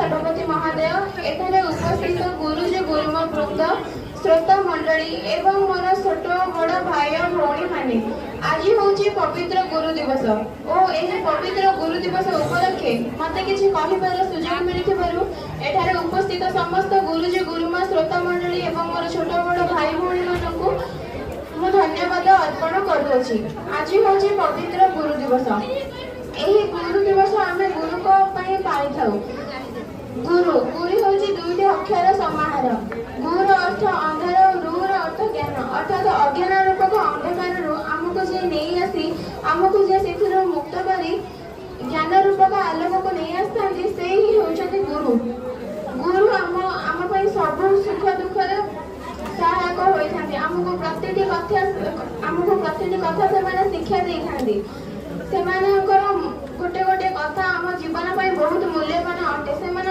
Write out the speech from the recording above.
सभापति महोदय, एठारे उपस्थित गुरुज गुरुमा वृंद, श्रोता मंडली एवं मोर छोट बड़ भाई और भौणी माने, आज हूँ पवित्र गुरु दिवस और यह पवित्र गुरु दिवस उपलक्षे मत किसी कहिबार सुजोग मिलिथिबारु एठारे उपस्थित समस्त गुरुजी गुरुमा श्रोता मंडली एवं मोर छोट बड़ भाई भौणी मानकु मु धन्यवाद अर्पण करुछि। आज हूँ पवित्र गुरु दिवस। यही गुरु दिवस आम गुरु को पाई था। गुरु गुरु हूँ दुईटी अक्षर समाहार। गुर अर्थ अंधार और रूर अर्थ ज्ञान, अर्थात अज्ञान रूपक अंधकार आमको जे नहीं आसी आमको जे से मुक्त करी ज्ञान रूपक आलोक को नहीं आसता से ही होती गुरु। गुरु आम सब सुख दुख सहायक होती। आमको प्रतिटी कथा से शिक्षा दे था। गोटे गोटे कथा आम जीवन बहुत मूल्यवान अटे।